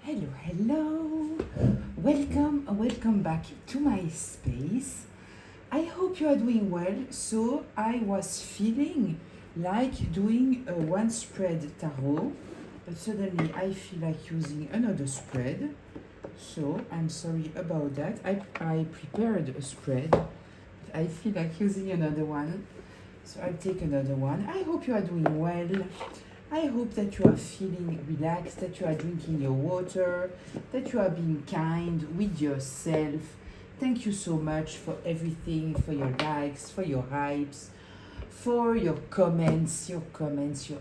Hello, hello. Welcome back to my space. I hope you are doing well. So I was feeling like doing a one spread tarot, but suddenly I feel like using another spread. So I'm sorry about that. I prepared a spread, but I feel like using another one. So I'll take another one. I hope you are doing well. I hope that you are feeling relaxed, that you are drinking your water, that you are being kind with yourself. Thank you so much for everything, for your likes, for your hypes, for your comments, your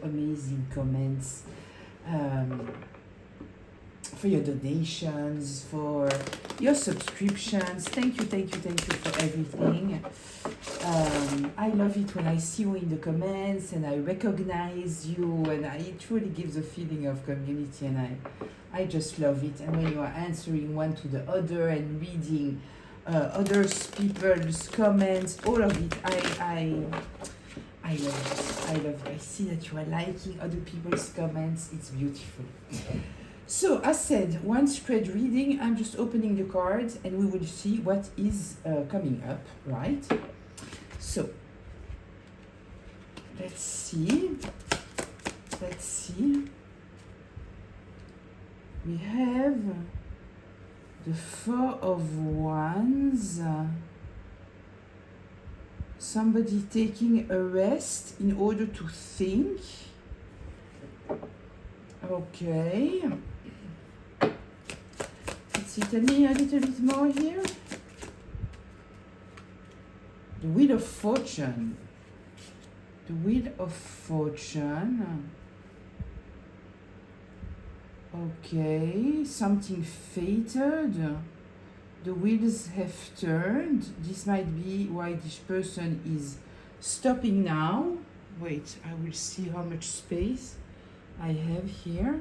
amazing comments, for your donations, for your subscriptions. Thank you for everything. I love it when I see you in the comments and I recognize you, and it truly gives a feeling of community, and I just love it. And when you are answering one to the other and reading others people's comments, all of it, I love it. I love it. I see that you are liking other people's comments. It's beautiful. So, as said, one spread reading. I'm just opening the cards and we will see what is coming up, right? So, let's see. We have the Four of Wands. Somebody taking a rest in order to think. Okay. Let's see, tell me a little bit more here. The Wheel of Fortune. The Wheel of Fortune. Okay, something fated. The wheels have turned. This might be why this person is stopping now. Wait, I will see how much space I have here.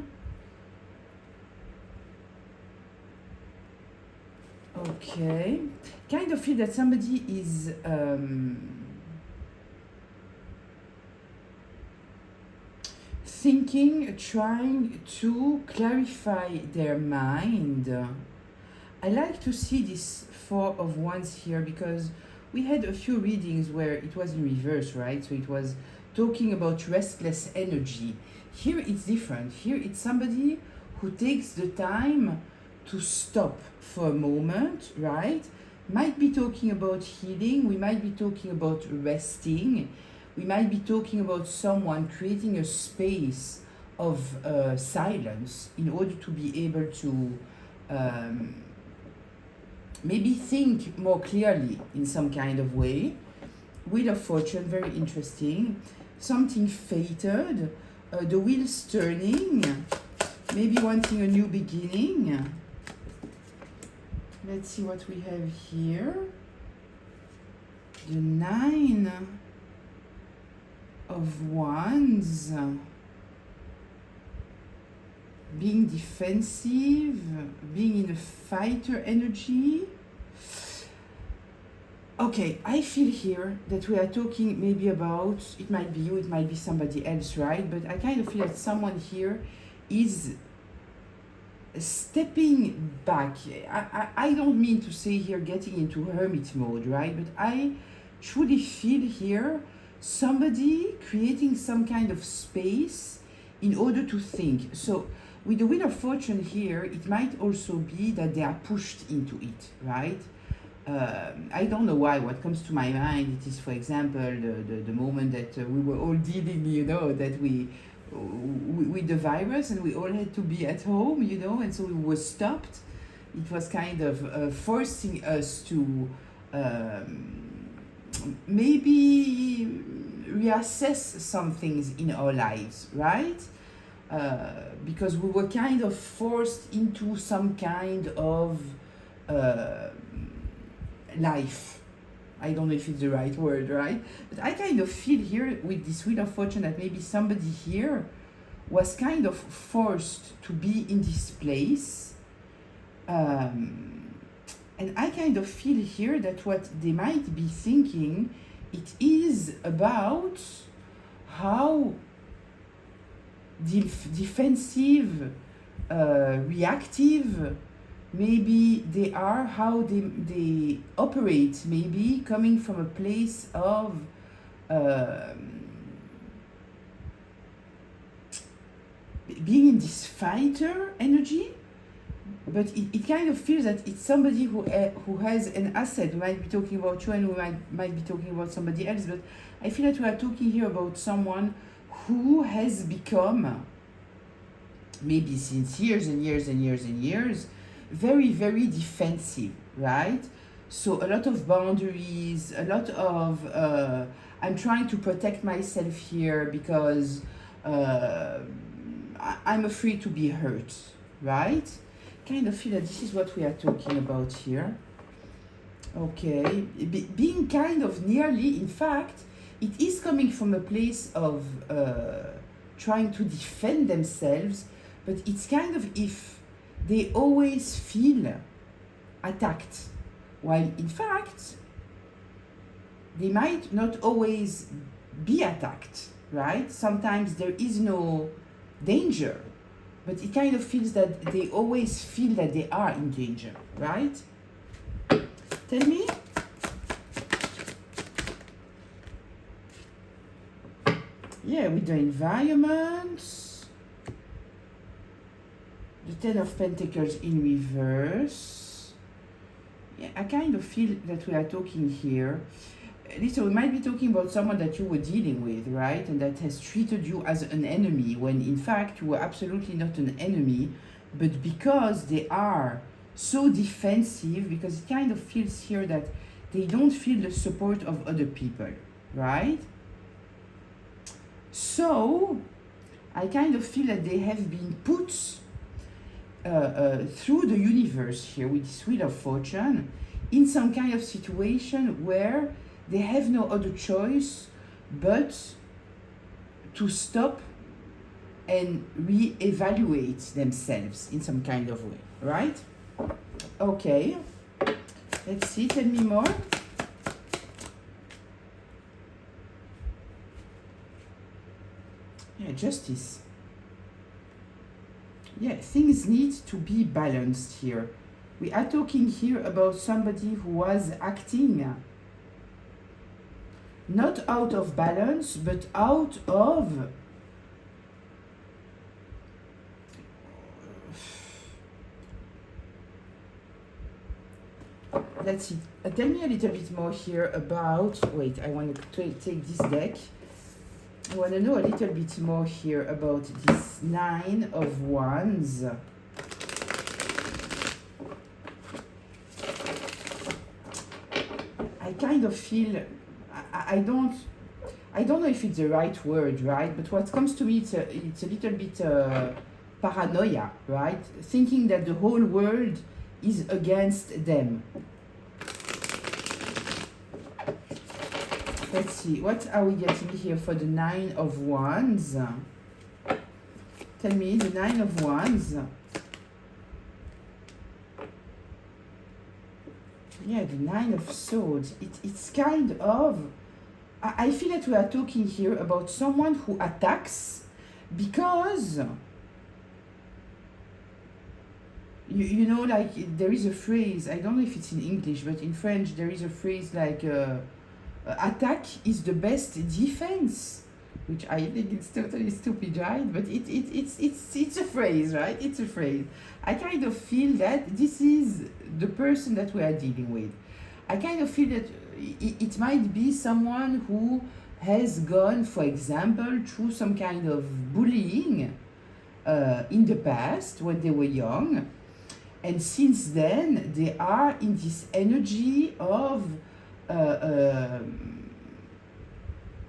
Okay, kind of feel that somebody is thinking, trying to clarify their mind. I like to see this Four of Wands here because we had a few readings where it was in reverse, right? So it was talking about restless energy. Here it's different. Here it's somebody who takes the time to stop for a moment, right? Might be talking about healing. We might be talking about resting. We might be talking about someone creating a space of silence in order to be able to maybe think more clearly in some kind of way. Wheel of Fortune, very interesting. Something fated. The wheels turning. Maybe wanting a new beginning. Let's see what we have here. The Nine of Wands. Being defensive, being in a fighter energy. Okay, I feel here that we are talking maybe about, it might be you, it might be somebody else, right? But I kind of feel that someone here is stepping back. I don't mean to say here getting into hermit mode, right? But I truly feel here somebody creating some kind of space in order to think. So with the Wheel of Fortune here, it might also be that they are pushed into it, right? I don't know why. What comes to my mind, it is, for example, the moment that we were all dealing, that we with the virus and we all had to be at home, and so we were stopped. It was kind of forcing us to maybe reassess some things in our lives, right? Because we were kind of forced into some kind of life. I don't know if it's the right word, right? But I kind of feel here with this Wheel of Fortune that maybe somebody here was kind of forced to be in this place. And I kind of feel here that what they might be thinking, it is about how defensive reactive maybe they are, how they operate, maybe coming from a place of being in this fighter energy, but it kind of feels that it's somebody who has an asset. We might be talking about you and we might be talking about somebody else, but I feel that we are talking here about someone who has become, maybe since years and years and years and years, very, very defensive, right? So a lot of boundaries, a lot of, I'm trying to protect myself here because I'm afraid to be hurt, right? Kind of feel that this is what we are talking about here. Okay, being kind of nearly, in fact, it is coming from a place of trying to defend themselves, but it's kind of if they always feel attacked, while in fact, they might not always be attacked, right? Sometimes there is no danger, but it kind of feels that they always feel that they are in danger, right? Tell me. Yeah, with the environment, the Ten of Pentacles in reverse. Yeah, I kind of feel that we are talking here. Listen, we might be talking about someone that you were dealing with, right? And that has treated you as an enemy, when in fact you were absolutely not an enemy, but because they are so defensive, because it kind of feels here that they don't feel the support of other people, right? So I kind of feel that they have been put through the universe here with this Wheel of Fortune in some kind of situation where they have no other choice but to stop and re-evaluate themselves in some kind of way, right? Okay, let's see, tell me more. Yeah, Justice. Yeah, things need to be balanced here. We are talking here about somebody who was acting not out of balance, but out of let's see. Tell me a little bit more here about, wait, I want to take this deck. I want to know a little bit more here about this Nine of Wands. I kind of feel, I don't know if it's the right word, right? But what comes to me, it's a little bit paranoia, right? Thinking that the whole world is against them. Let's see, what are we getting here for the Nine of Wands? Tell me, the Nine of Wands. Yeah, the Nine of Swords. It's kind of, I feel that we are talking here about someone who attacks because, you know, like there is a phrase, I don't know if it's in English, but in French there is a phrase like, attack is the best defense, which I think it's totally stupid, right? But it's a phrase, right? It's a phrase. I kind of feel that this is the person that we are dealing with. I kind of feel that it might be someone who has gone, for example, through some kind of bullying in the past when they were young, and since then they are in this energy of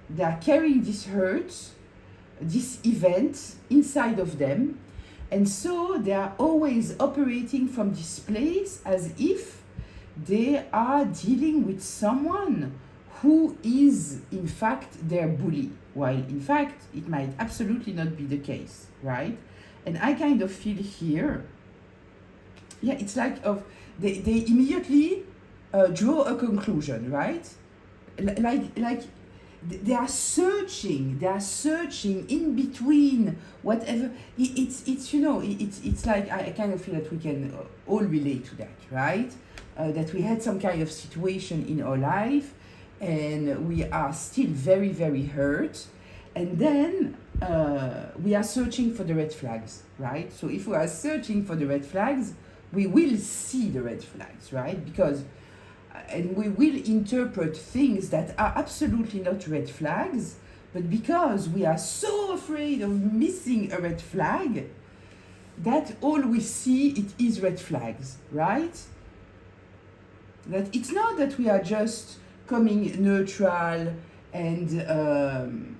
they are carrying this hurt, this event inside of them, and so they are always operating from this place as if they are dealing with someone who is in fact their bully, while in fact it might absolutely not be the case, right? And I kind of feel here, yeah, it's like they immediately draw a conclusion, right? Like they are searching in between whatever. It's you know, it's like I kind of feel that we can all relate to that, right? That we had some kind of situation in our life and we are still very, very hurt, and then we are searching for the red flags, right? So if we are searching for the red flags, we will see the red flags, right? Because and we will interpret things that are absolutely not red flags, but because we are so afraid of missing a red flag, that all we see it is red flags, right? That it's not that we are just coming neutral and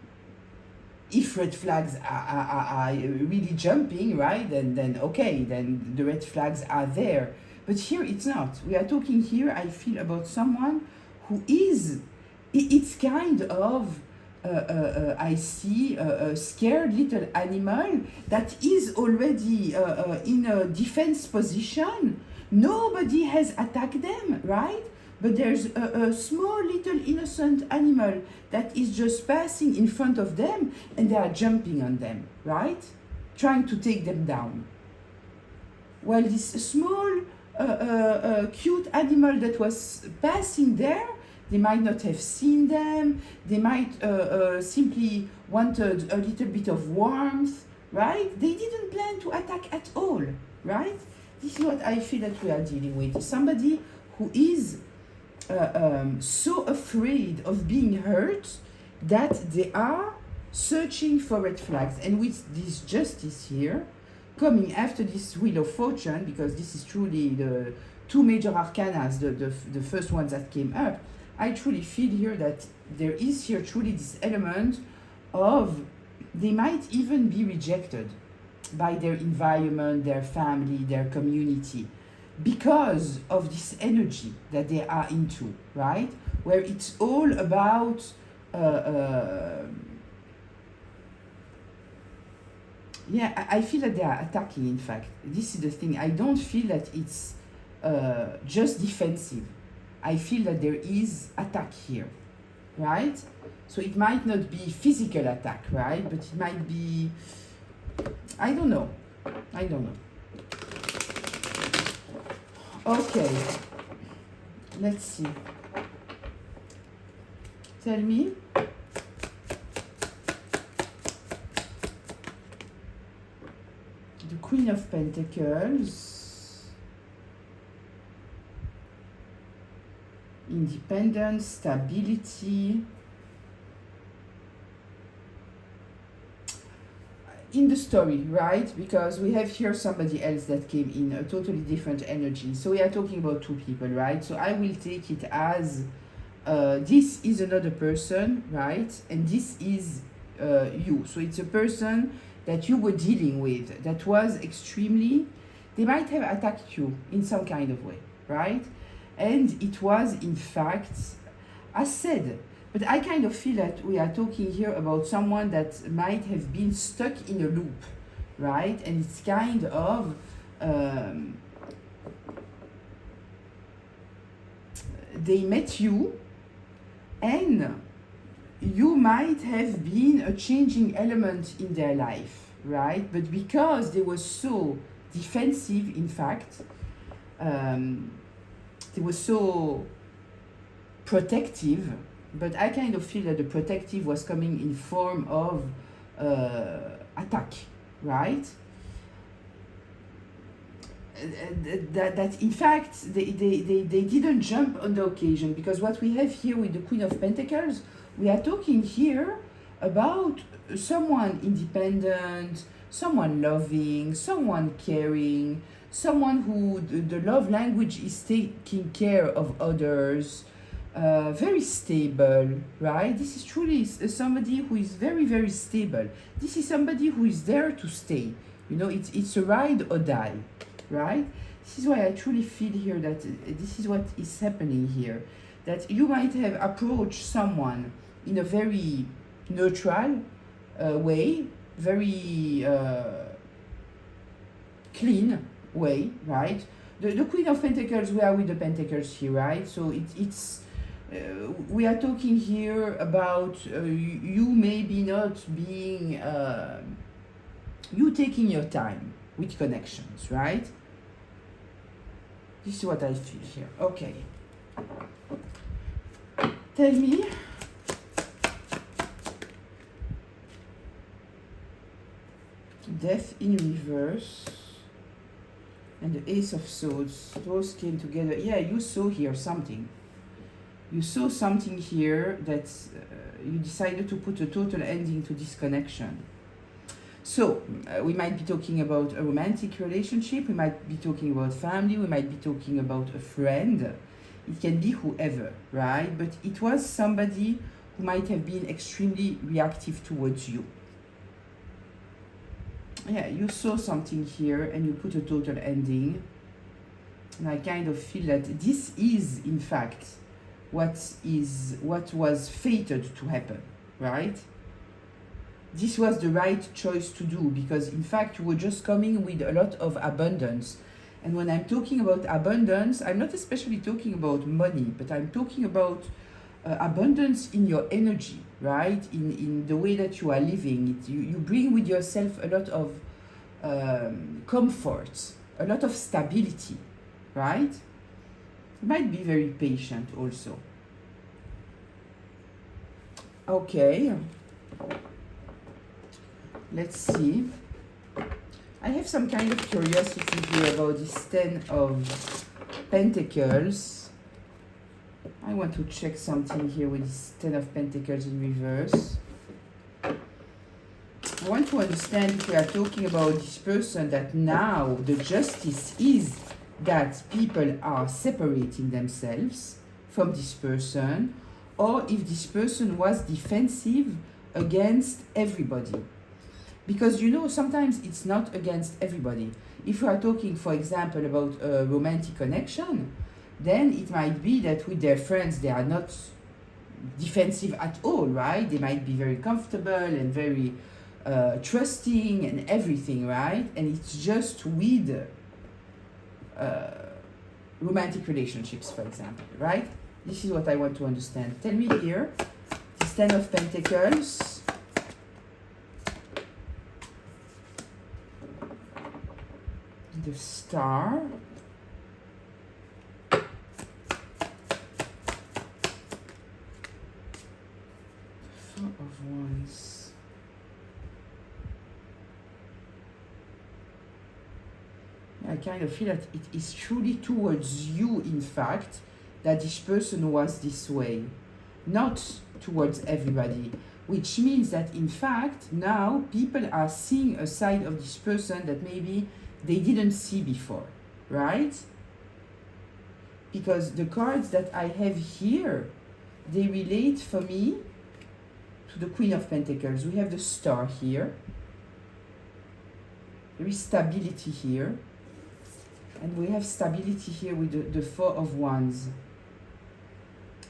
if red flags are really jumping, right, then okay, then the red flags are there. But here it's not. We are talking here, I feel, about someone who is, it's kind of, I see a scared little animal that is already in a defense position. Nobody has attacked them, right? But there's a small little innocent animal that is just passing in front of them and they are jumping on them, right? Trying to take them down. Well, this small, cute animal that was passing there, they might not have seen them, they might simply wanted a little bit of warmth, right? They didn't plan to attack at all, right? This is what I feel that we are dealing with. Somebody who is so afraid of being hurt that they are searching for red flags. And with this justice here, coming after this Wheel of Fortune, because this is truly the two major arcanas, the first ones that came up, I truly feel here that there is here truly this element of they might even be rejected by their environment, their family, their community, because of this energy that they are into, right? Where it's all about yeah, I feel that they are attacking, in fact. This is the thing. I don't feel that it's just defensive. I feel that there is attack here, right? So it might not be physical attack, right? But it might be, I don't know. Okay, let's see. Tell me. The Queen of Pentacles. Independence, stability. In the story, right? Because we have here somebody else that came in, a totally different energy. So we are talking about two people, right? So I will take it as this is another person, right? And this is you. So it's a person that you were dealing with that was extremely, they might have attacked you in some kind of way, right? And it was, in fact, as said, but I kind of feel that we are talking here about someone that might have been stuck in a loop, right? And it's kind of, they met you and you might have been a changing element in their life, right? But because they were so defensive, in fact, they were so protective, but I kind of feel that the protective was coming in form of attack, right? That in fact they didn't jump on the occasion, because what we have here with the Queen of Pentacles, we are talking here about someone independent, someone loving, someone caring, someone who the love language is taking care of others, very stable, right? This is truly somebody who is very, very stable. This is somebody who is there to stay. You know, it's a ride or die, right? This is why I truly feel here that this is what is happening here. That you might have approached someone in a very neutral way, very clean way, right? The Queen of Pentacles, we are with the Pentacles here, right? So it's we are talking here about you maybe not being, you taking your time with connections, right? This is what I feel here. Okay. Tell me. Death in reverse. And the Ace of Swords. Those came together. Yeah, you saw here something. You saw something here that you decided to put a total ending to this connection. So, we might be talking about a romantic relationship, we might be talking about family, we might be talking about a friend. It can be whoever, right? But it was somebody who might have been extremely reactive towards you. Yeah, you saw something here and you put a total ending. And I kind of feel that this is, in fact, what was fated to happen, right? This was the right choice to do because, in fact, you were just coming with a lot of abundance. And when I'm talking about abundance, I'm not especially talking about money, but I'm talking about abundance in your energy, right? In the way that you are living. You bring with yourself a lot of comfort, a lot of stability, right? You might be very patient also. Okay. Let's see. I have some kind of curiosity here about this Ten of Pentacles. I want to check something here with this Ten of Pentacles in reverse. I want to understand if we are talking about this person that now the justice is that people are separating themselves from this person, or if this person was defensive against everybody. Because, you know, sometimes it's not against everybody. If you are talking, for example, about a romantic connection, then it might be that with their friends they are not defensive at all, right? They might be very comfortable and very trusting and everything, right? And it's just with romantic relationships, for example, right? This is what I want to understand. Tell me here, this Ten of Pentacles. The Star. Four of Wands. I kind of feel that it is truly towards you, in fact, that this person was this way, not towards everybody. Which means that, in fact, now people are seeing a side of this person that maybe they didn't see before, right? Because the cards that I have here, they relate for me to the Queen of Pentacles. We have the Star here. There is stability here. And we have stability here with the Four of Wands.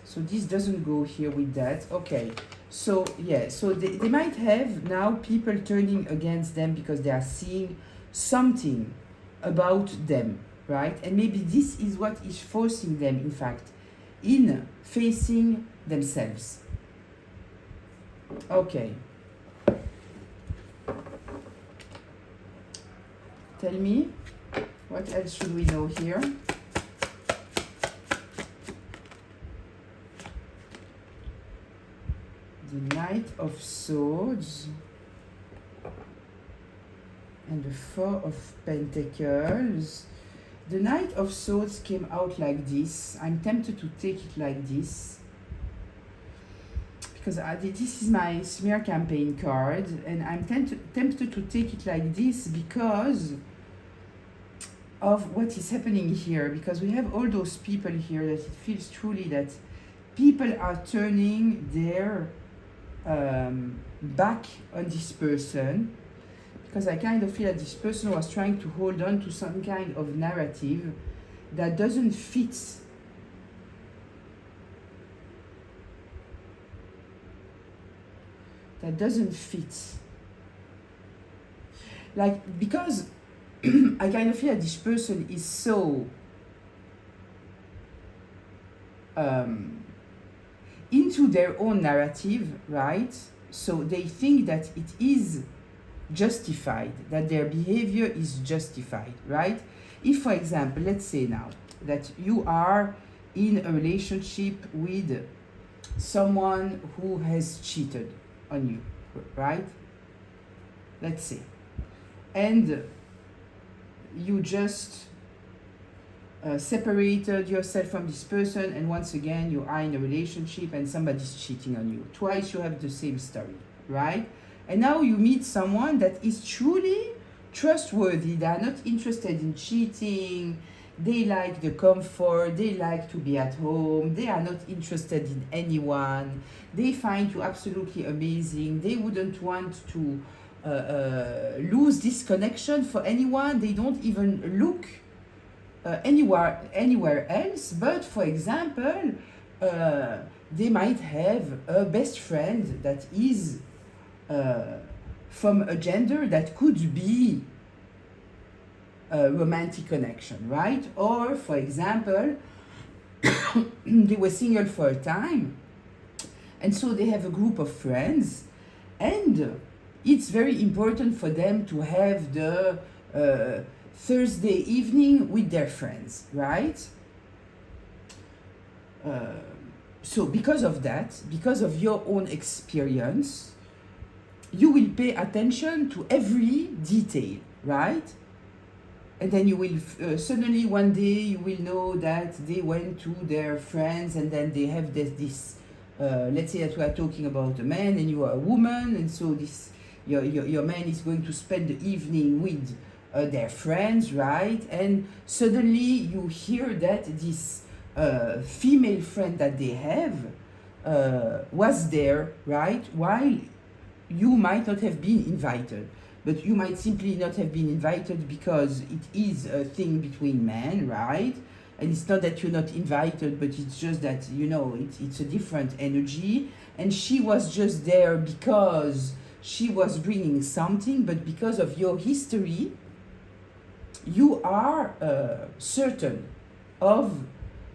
So this doesn't go here with that. Okay. So, yeah. So they might have now people turning against them because they are seeing something about them, right? And maybe this is what is forcing them, in fact, in facing themselves. Okay. Tell me, what else should we know here? The Knight of Swords. And the Four of Pentacles. The Knight of Swords came out like this. I'm tempted to take it like this. Because this is my smear campaign card. And I'm tempted to take it like this because of what is happening here. Because we have all those people here that it feels truly that people are turning their back on this person. Because I kind of feel that this person was trying to hold on to some kind of narrative that doesn't fit. That doesn't fit. Like, because I kind of feel that this person is so into their own narrative, right? So they think that it is justified, that their behavior is justified, right? If, for example, let's say now that you are in a relationship with someone who has cheated on you, right? Let's say. And you just separated yourself from this person, and once again you are in a relationship and somebody's cheating on you. Twice you have the same story, right? And now you meet someone that is truly trustworthy. They are not interested in cheating. They like the comfort. They like to be at home. They are not interested in anyone. They find you absolutely amazing. They wouldn't want to lose this connection for anyone. They don't even look anywhere else. But for example, they might have a best friend that is from a gender that could be a romantic connection, right? Or for example, they were single for a time, and so they have a group of friends, and it's very important for them to have the Thursday evening with their friends, right? So because of that, because of your own experience, you will pay attention to every detail, right? And then you will suddenly one day you will know that they went to their friends, and then they have this let's say that we are talking about a man and you are a woman, and so this your man is going to spend the evening with their friends, right? And suddenly you hear that this female friend that they have was there, right? While you might not have been invited, but you might simply not have been invited because it is a thing between men, right? And it's not that you're not invited, but it's just that, you know, it's a different energy. And she was just there because she was bringing something, but because of your history, you are certain of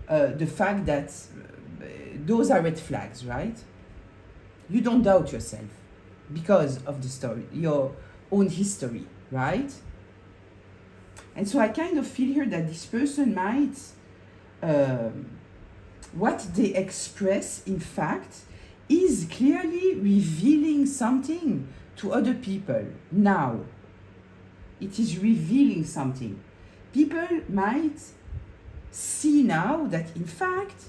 the fact that those are red flags, right? You don't doubt yourself because of the story, your own history, right? And so I kind of feel here that this person might, what they express, in fact, is clearly revealing something to other people. Now, it is revealing something. People might see now that, in fact,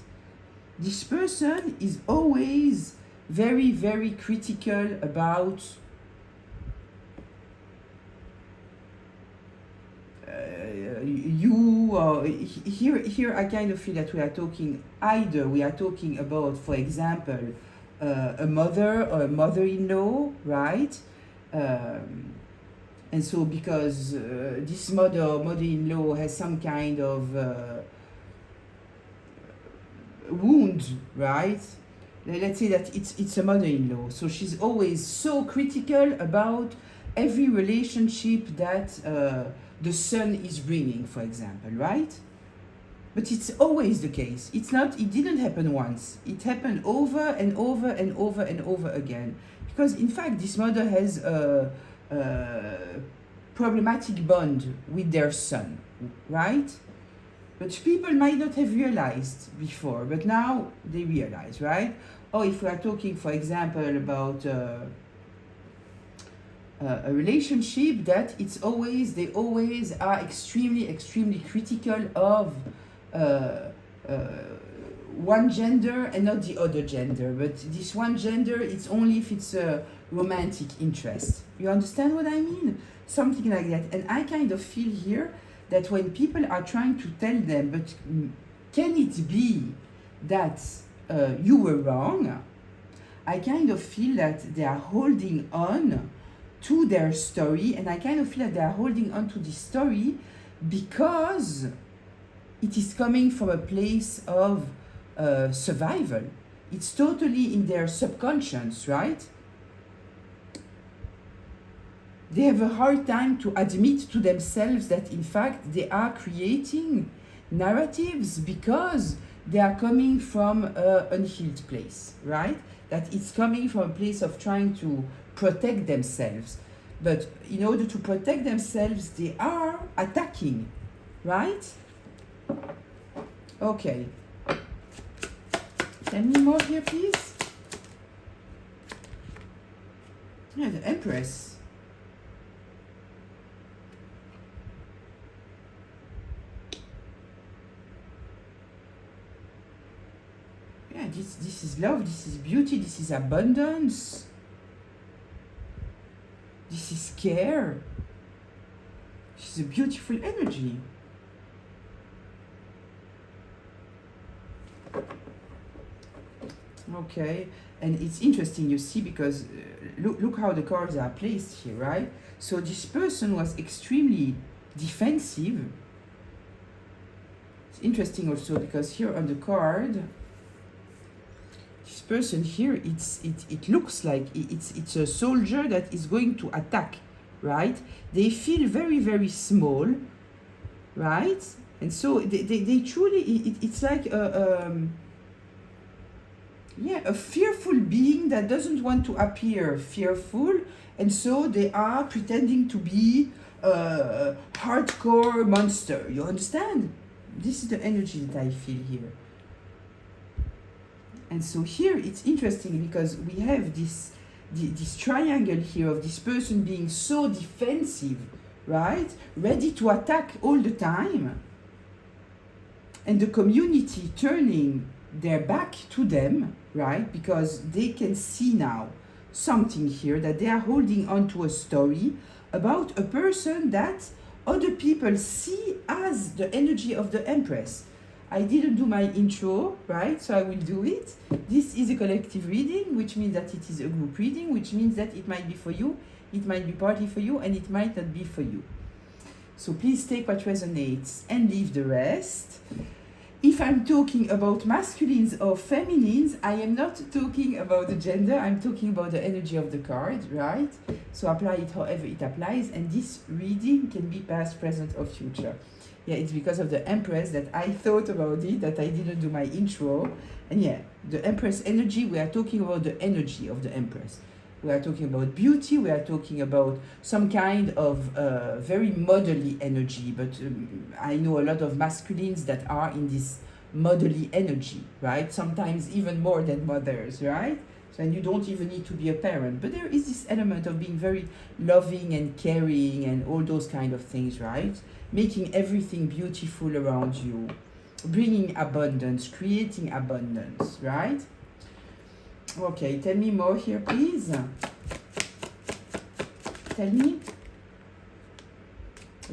this person is always very, very critical about you. Here I kind of feel that we are talking about, for example, a mother or a mother-in-law, right? And so because this mother or mother-in-law has some kind of wound, right? Let's say that it's a mother-in-law, so she's always so critical about every relationship that the son is bringing, for example, right? But it's always the case. It didn't happen once. It happened over and over and over and over again. Because in fact, this mother has a problematic bond with their son, right? But people might not have realized before, but now they realize, right? Or if we are talking, for example, about a relationship that they always are extremely critical of one gender and not the other gender. But this one gender, it's only if it's a romantic interest. You understand what I mean? Something like that. And I kind of feel here that when people are trying to tell them, but can it be that you were wrong? I kind of feel that they are holding on to their story, and I kind of feel that they are holding on to this story because it is coming from a place of survival. It's totally in their subconscious, right? They have a hard time to admit to themselves that in fact they are creating narratives because they are coming from an unhealed place, right? That it's coming from a place of trying to protect themselves. But in order to protect themselves, they are attacking, right? Okay. Tell me more here, please. Yeah, the Empress. Yeah, this is love, this is beauty, this is abundance. This is care. This is a beautiful energy. Okay, and it's interesting, you see, because look how the cards are placed here, right? So this person was extremely defensive. It's interesting also because here on the card, this person here, it looks like it's a soldier that is going to attack, right? They feel very, very small, right? And so they truly, it's like a fearful being that doesn't want to appear fearful, and so they are pretending to be a hardcore monster. You understand? This is the energy that I feel here. And so here it's interesting because we have this triangle here of this person being so defensive, right? Ready to attack all the time. And the community turning their back to them, right? Because they can see now something here, that they are holding on to a story about a person that other people see as the energy of the Empress. I didn't do my intro, right? So I will do it. This is a collective reading, which means that it is a group reading, which means that it might be for you, it might be partly for you, and it might not be for you. So please take what resonates and leave the rest. If I'm talking about masculines or feminines, I am not talking about the gender, I'm talking about the energy of the card, right? So apply it however it applies, and this reading can be past, present, or future. Yeah, it's because of the Empress that I thought about it, that I didn't do my intro. And yeah, the Empress energy, we are talking about the energy of the Empress. We are talking about beauty, we are talking about some kind of very motherly energy, but I know a lot of masculines that are in this motherly energy, right? Sometimes even more than mothers, right? So, and you don't even need to be a parent, but there is this element of being very loving and caring and all those kind of things, right? Making everything beautiful around you, bringing abundance, creating abundance, right? Okay, tell me more here, please. Tell me.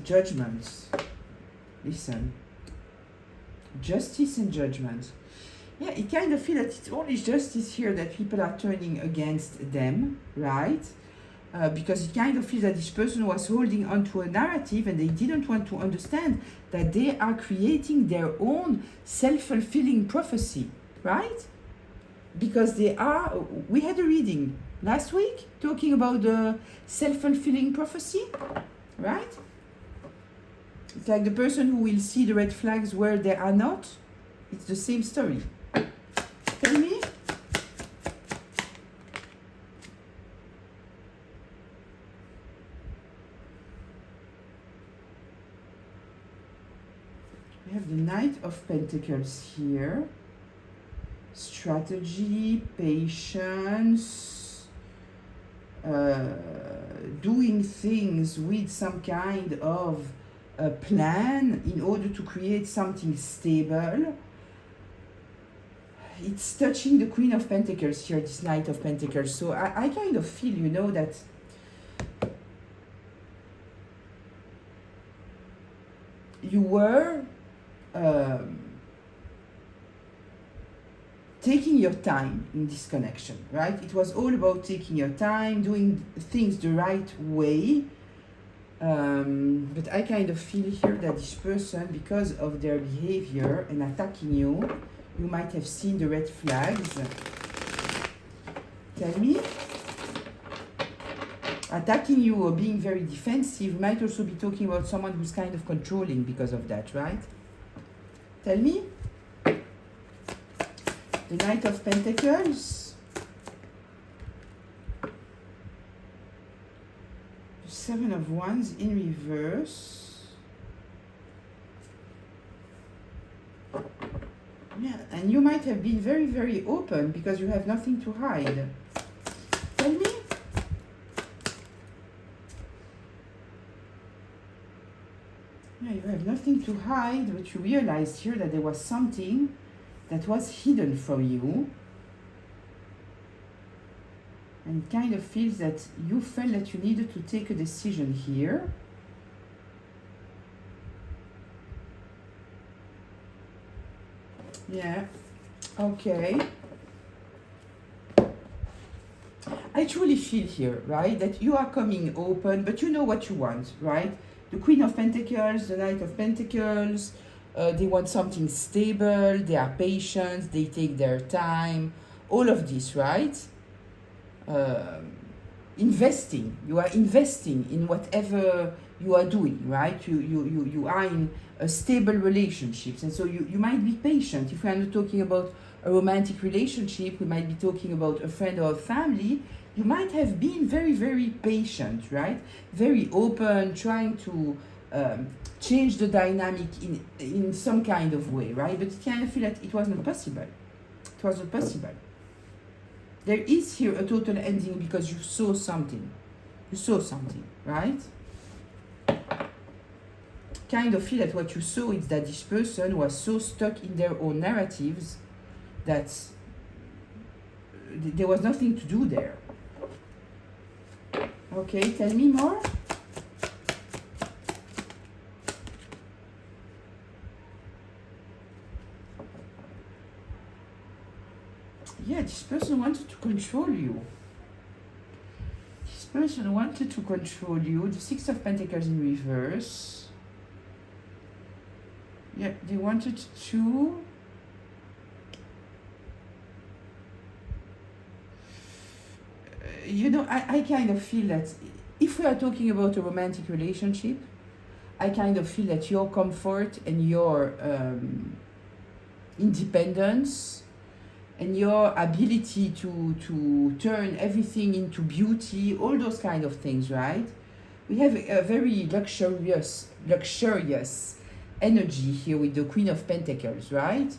Judgments. Listen. Justice and judgment. Yeah, it kind of feels that it's only justice here that people are turning against them, right? Because it kind of feels that this person was holding on to a narrative and they didn't want to understand that they are creating their own self-fulfilling prophecy, right? Because we had a reading last week talking about the self-fulfilling prophecy, right? It's like the person who will see the red flags where they are not. It's the same story. Tell me. We have the Knight of Pentacles here. Strategy, patience, doing things with some kind of a plan in order to create something stable. It's touching the Queen of Pentacles here, this Knight of Pentacles. So I kind of feel, you know, that you were taking your time in this connection, right? It was all about taking your time, doing things the right way. But I kind of feel here that this person, because of their behavior and attacking you, you might have seen the red flags. Tell me. Attacking you or being very defensive might also be talking about someone who's kind of controlling because of that, right? Tell me. The Knight of Pentacles. The Seven of Wands in reverse. Yeah, and you might have been very, very open because you have nothing to hide. Tell me. Yeah, you have nothing to hide, but you realized here that there was something that was hidden from you. And it kind of feels that you felt that you needed to take a decision here. Yeah, okay. I truly feel here, right, that you are coming open, but you know what you want, right? The Queen of Pentacles, the Knight of Pentacles, they want something stable, they are patient, they take their time, all of this, right? Investing, you are investing in whatever you are doing, right? You are in a stable relationships, and so you might be patient. If we are not talking about a romantic relationship, we might be talking about a friend or a family. You might have been very, very patient, right? Very open, trying to change the dynamic in some kind of way, right? But it kind of feel that it was not possible. It was not possible. There is here a total ending because you saw something. You saw something, right? Kind of feel that what you saw is that this person was so stuck in their own narratives that there was nothing to do there. Okay, tell me more. Yeah, this person wanted to control you. This person wanted to control you. The Six of Pentacles in reverse. Yeah, they wanted to... You know, I kind of feel that if we are talking about a romantic relationship, I kind of feel that your comfort and your independence and your ability to turn everything into beauty, all those kind of things, right? We have a very luxurious energy here with the Queen of Pentacles, right?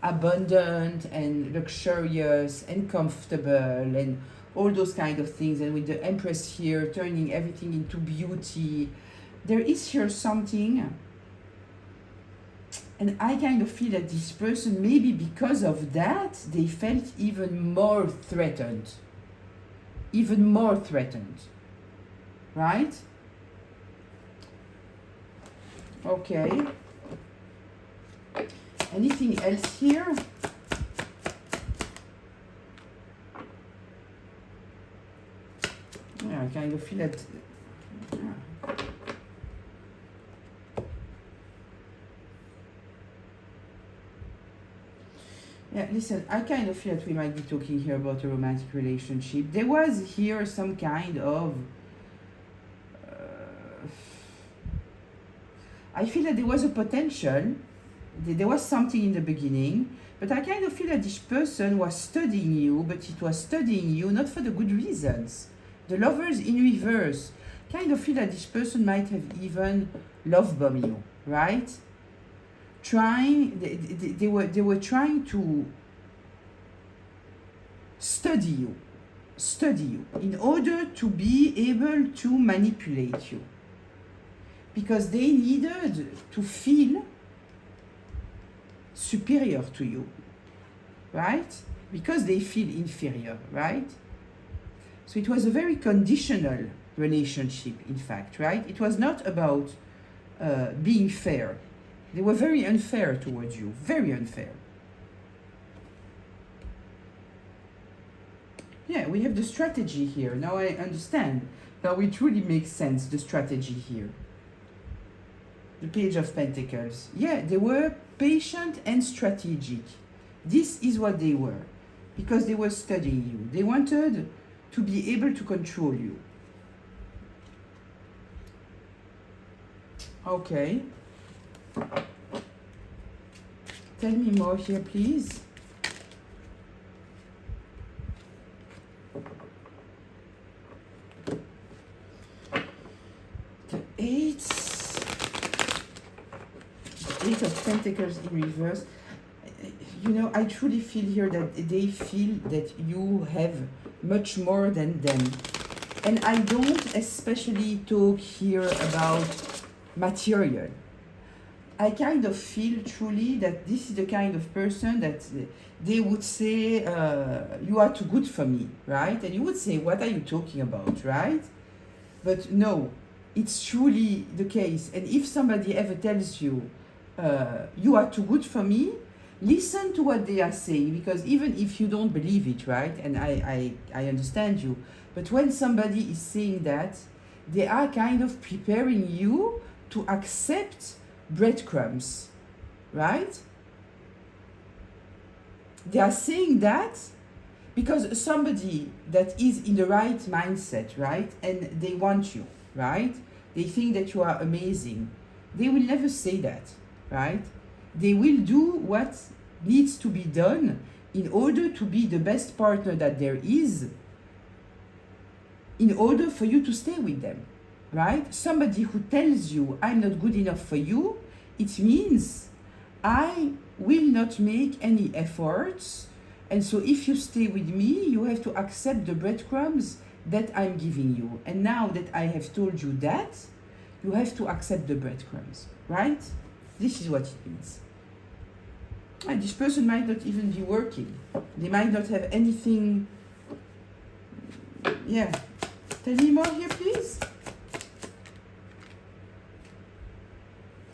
Abundant and luxurious and comfortable and all those kind of things. And with the Empress here, turning everything into beauty. There is here something. And I kind of feel that this person, maybe because of that, they felt even more threatened. Even more threatened. Right? Okay. Anything else here? Yeah, I kind of feel that... Yeah. Yeah, listen, I kind of feel that we might be talking here about a romantic relationship. There was here some kind of... I feel that there was a potential. There was something in the beginning. But I kind of feel that this person was studying you, but it was studying you not for the good reasons. The Lovers in reverse. Kind of feel that this person might have even love bombed you, right? They were trying to study you in order to be able to manipulate you, because they needed to feel superior to you, right? Because they feel inferior, right? So it was a very conditional relationship, in fact, right? It was not about being fair. They were very unfair towards you, very unfair. Yeah, we have the strategy here. Now I understand. Now it really makes sense, the strategy here. The Page of Pentacles. Yeah, they were patient and strategic. This is what they were, because they were studying you. They wanted to be able to control you. Okay. Tell me more here, please. Eight of Pentacles in reverse. You know, I truly feel here that they feel that you have much more than them. And I don't especially talk here about material. I kind of feel truly that this is the kind of person that they would say, you are too good for me, right? And you would say, what are you talking about, right? But no, it's truly the case. And if somebody ever tells you, you are too good for me, listen to what they are saying, because even if you don't believe it, right? And I understand you. But when somebody is saying that, they are kind of preparing you to accept breadcrumbs, right? They are saying that because somebody that is in the right mindset, right? And they want you, right? They think that you are amazing. They will never say that, right? They will do what needs to be done in order to be the best partner that there is, in order for you to stay with them, right? Somebody who tells you, I'm not good enough for you, it means I will not make any efforts. And so if you stay with me, you have to accept the breadcrumbs that I'm giving you. And now that I have told you that, you have to accept the breadcrumbs, right? This is what it means. And this person might not even be working. They might not have anything. Yeah. Tell me more here, please.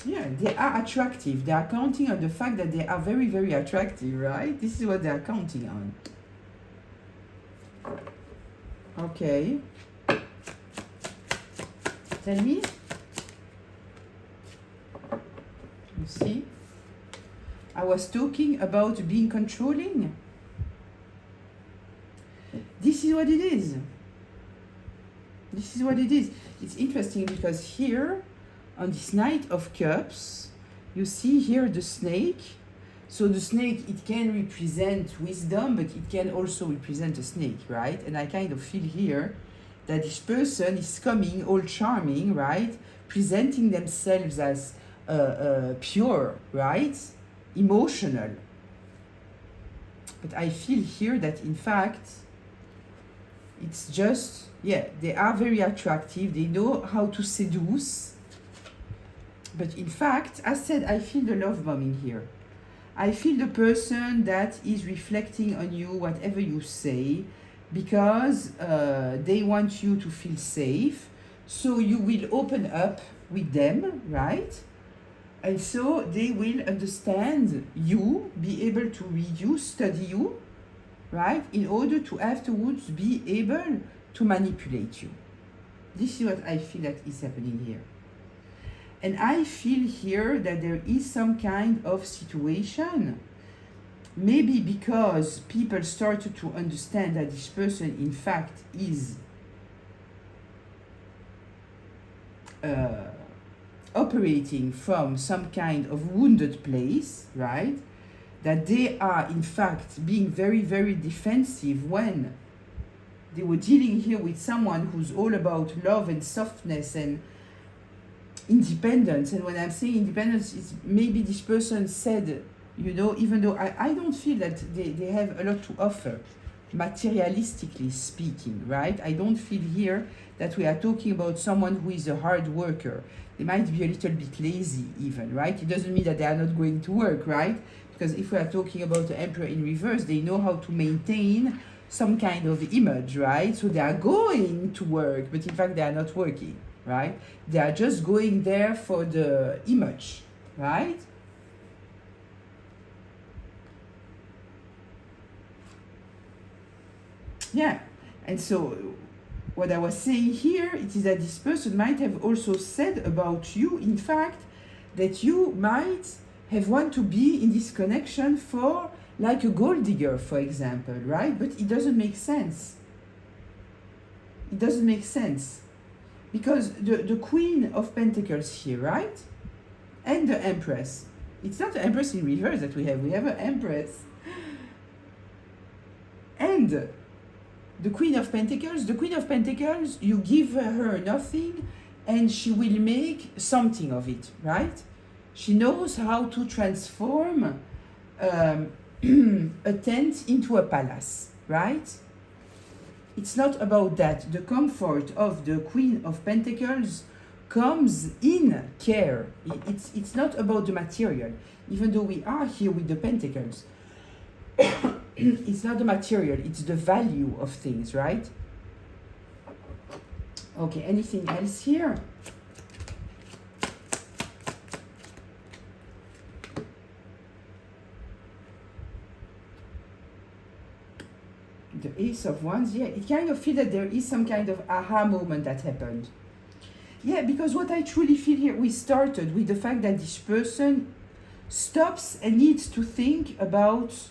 Yeah, they are attractive. They are counting on the fact that they are very, very attractive, right? This is what they are counting on. Okay. Tell me. You see? I was talking about being controlling. This is what it is. This is what it is. It's interesting because here, on this Knight of Cups, you see here the snake. So the snake, it can represent wisdom, but it can also represent a snake, right? And I kind of feel here that this person is coming all charming, right? Presenting themselves as pure, right? Emotional. But I feel here that in fact, it's just, yeah, they are very attractive. They know how to seduce. But in fact, as said, I feel the love bombing here. I feel the person that is reflecting on you, whatever you say, because they want you to feel safe. So you will open up with them, right? And so they will understand you, be able to read you, study you, right? In order to afterwards be able to manipulate you. This is what I feel that is happening here. And I feel here that there is some kind of situation, maybe because people started to understand that this person in fact is operating from some kind of wounded place, right? That they are in fact being very, very defensive when they were dealing here with someone who's all about love and softness and independence. And when I'm saying independence, it's maybe this person said, you know, even though I don't feel that they have a lot to offer, materialistically speaking, right? I don't feel here that we are talking about someone who is a hard worker. They might be a little bit lazy even, right? It doesn't mean that they are not going to work, right? Because if we are talking about the Emperor in reverse, they know how to maintain some kind of image, right? So they are going to work, but in fact they are not working, right? They are just going there for the image, right? Yeah, and so what I was saying here, it is that this person might have also said about you, in fact, that you might have want to be in this connection for like a gold digger, for example, right? But it doesn't make sense. It doesn't make sense. Because the Queen of Pentacles here, right? And the Empress. It's not the Empress in reverse that we have an Empress. And the Queen of Pentacles, you give her nothing and she will make something of it, right? She knows how to transform a tent into a palace, right? It's not about that. The comfort of the Queen of Pentacles comes in care. It's not about the material, even though we are here with the Pentacles. It's not the material, it's the value of things, right? Okay, anything else here? The Ace of Wands, yeah, it kind of feels that there is some kind of aha moment that happened. Yeah, because what I truly feel here, we started with the fact that this person stops and needs to think about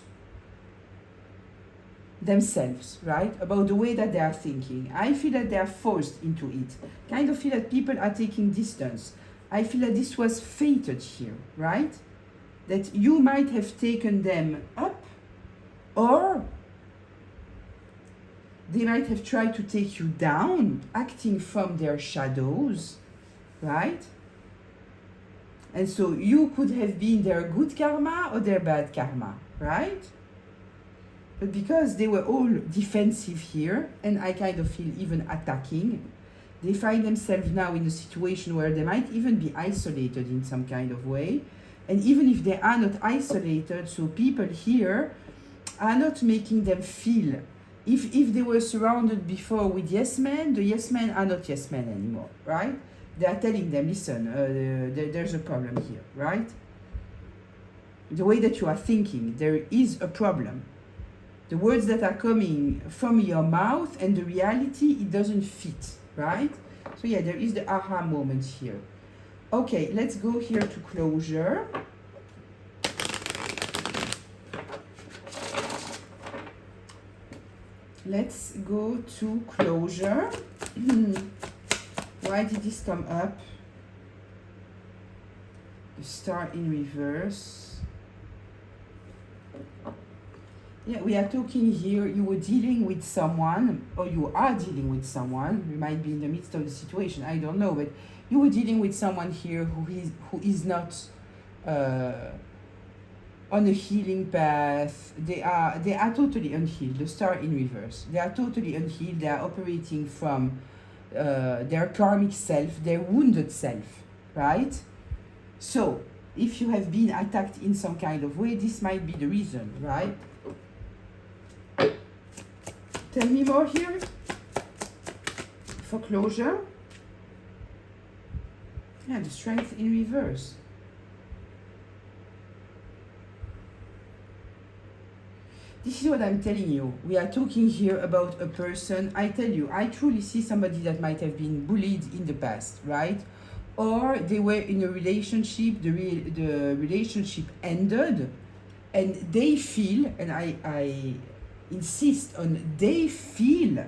themselves, right? About the way that they are thinking. I feel that they are forced into it. Kind of feel that people are taking distance. I feel that this was fated here, right? That you might have taken them up, or they might have tried to take you down, acting from their shadows, right? And so you could have been their good karma or their bad karma, right? But because they were all defensive here, and I kind of feel even attacking, they find themselves now in a situation where they might even be isolated in some kind of way. And even if they are not isolated, so people here are not making them feel. If they were surrounded before with yes men, the yes men are not yes men anymore, right? They are telling them, listen, there's a problem here, right? The way that you are thinking, there is a problem. The words that are coming from your mouth and the reality, it doesn't fit, right? So yeah, there is the aha moment here. Okay, let's go here to closure. Let's go to closure. Why did this come up? The Star in reverse. Yeah, we are talking here, you were dealing with someone, or you are dealing with someone, we might be in the midst of the situation, I don't know, but you were dealing with someone here who is not on a healing path. They are totally unhealed. The Star in reverse. They are totally unhealed. They are operating from their karmic self, their wounded self, right? So, if you have been attacked in some kind of way, this might be the reason, right? Tell me more here for closure. Yeah, the Strength in reverse. This is what I'm telling you. We are talking here about a person. I tell you, I truly see somebody that might have been bullied in the past, right? Or they were in a relationship, the relationship ended, and they feel, and I insist on, they feel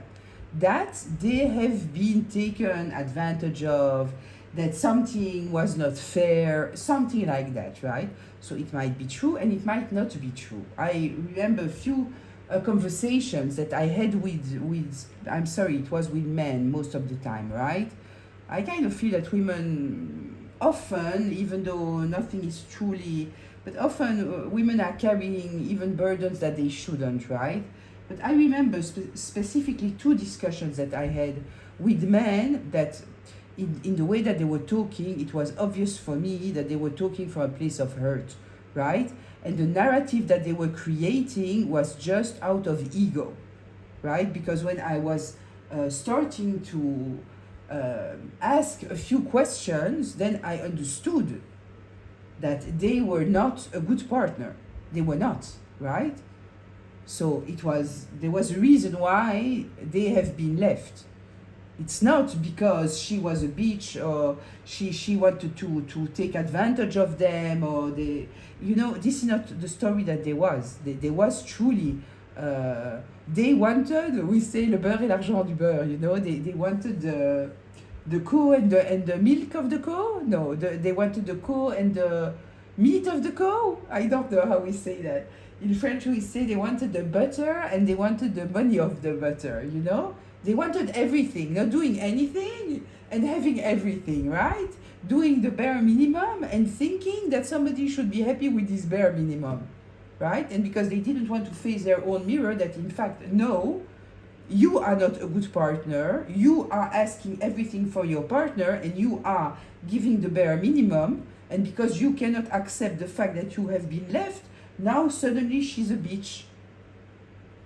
that they have been taken advantage of, that something was not fair, something like that, right? So it might be true and it might not be true. I remember a few conversations that I had with, I'm sorry, it was with men most of the time, right? I kind of feel that women often, even though nothing is truly, but often women are carrying even burdens that they shouldn't, right? But I remember specifically two discussions that I had with men that in the way that they were talking, it was obvious for me that they were talking from a place of hurt, right? And the narrative that they were creating was just out of ego, right? Because when I was starting to ask a few questions, then I understood that they were not a good partner. They were not, right? So there was a reason why they have been left. It's not because she was a bitch or she wanted to take advantage of them, or they, this is not the story that there was. There was truly, they wanted, we say le beurre et l'argent du beurre, they wanted the cow and the milk of the cow. No, they wanted the cow and the meat of the cow. I don't know how we say that. In French we say they wanted the butter and they wanted the money of the butter, They wanted everything, not doing anything and having everything, right? doing the bare minimum and thinking that somebody should be happy with this bare minimum, right? And because they didn't want to face their own mirror, that in fact, no, you are not a good partner, you are asking everything for your partner, and you are giving the bare minimum, and because you cannot accept the fact that you have been left, now suddenly she's a bitch.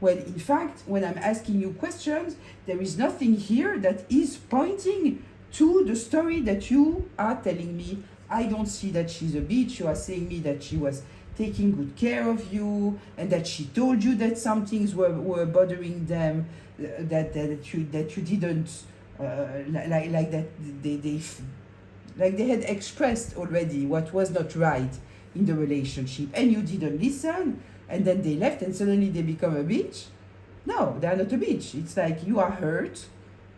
When in fact, when I'm asking you questions, there is nothing here that is pointing to the story that you are telling me. I don't see that she's a bitch. You are saying me that she was taking good care of you, and that she told you that some things were bothering them, that you didn't like that they had expressed already what was not right in the relationship, and you didn't listen, and then they left, and suddenly they become a bitch. No, they are not a bitch. It's like you are hurt,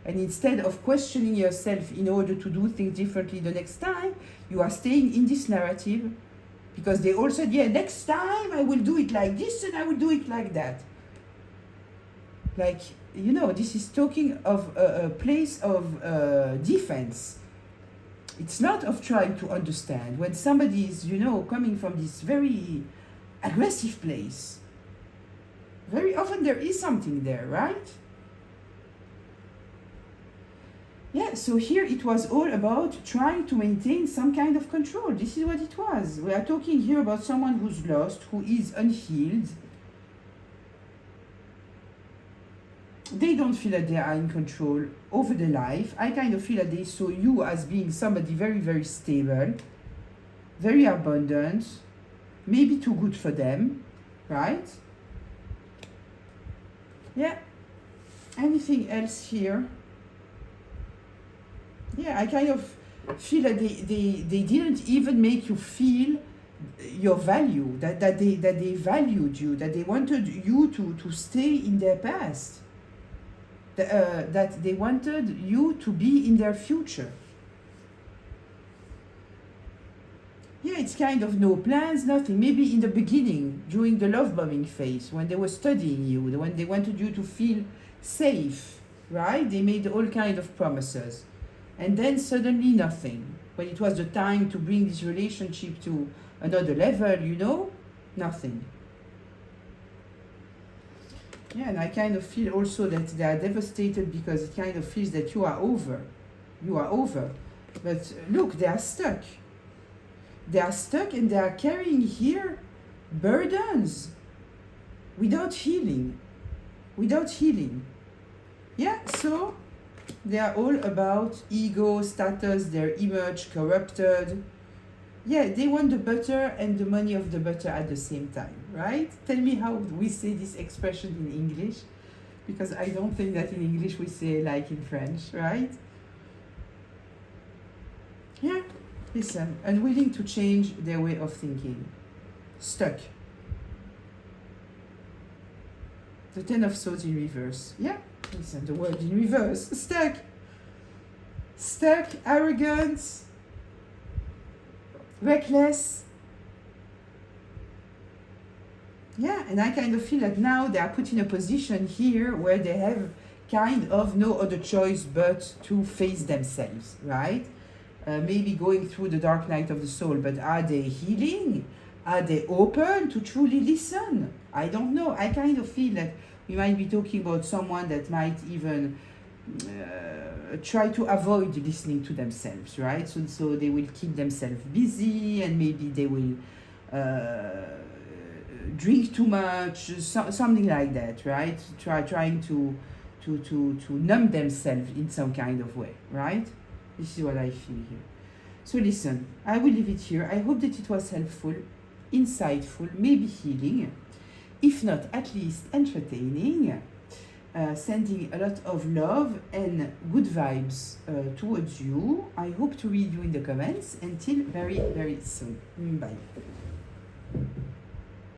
and instead of questioning yourself in order to do things differently the next time, you are staying in this narrative, because they all said, yeah, next time I will do it like this and I will do it like that. Like, you know, this is talking of a place of defense. It's not of trying to understand. When somebody is, you know, coming from this very aggressive place, very often there is something there, right? Yeah, so here it was all about trying to maintain some kind of control. This is what it was. We are talking here about someone who's lost, who is unhealed. They don't feel that they are in control over their life. I kind of feel that they saw you as being somebody very, very stable, very abundant, maybe too good for them, right? Yeah. Anything else here? Yeah, I kind of feel that they didn't even make you feel your value, that they valued you, that they wanted you to stay in their past, that they wanted you to be in their future. Yeah, it's kind of no plans, nothing. Maybe in the beginning, during the love bombing phase, when they were studying you, when they wanted you to feel safe, right? They made all kind of promises. And then suddenly nothing. When it was the time to bring this relationship to another level, you know, nothing. Yeah, and I kind of feel also that they are devastated because it kind of feels that you are over. You are over. But look, they are stuck. They are stuck and they are carrying here burdens without healing. Without healing. Yeah, so they are all about ego, status, their image corrupted. Yeah, they want the butter and the money of the butter at the same time, right? Tell me how we say this expression in English, because I don't think that in English we say like in French, right? Yeah, listen, unwilling to change their way of thinking. Stuck. The Ten of Swords in reverse. Yeah, listen, the word in reverse. Stuck. Stuck, arrogant, reckless. Yeah, and I kind of feel that now they are put in a position here where they have kind of no other choice but to face themselves, right? Maybe going through the dark night of the soul, but are they healing? Are they open to truly listen? I don't know. I kind of feel that we might be talking about someone that might even try to avoid listening to themselves, right? So they will keep themselves busy, and maybe they will drink too much, something like that, right? Trying to numb themselves in some kind of way, right? This is what I feel here. So listen, I will leave it here. I hope that it was helpful, insightful, maybe healing. If not, at least entertaining. Sending a lot of love and good vibes towards you. I hope to read you in the comments. Until very, very soon. Bye.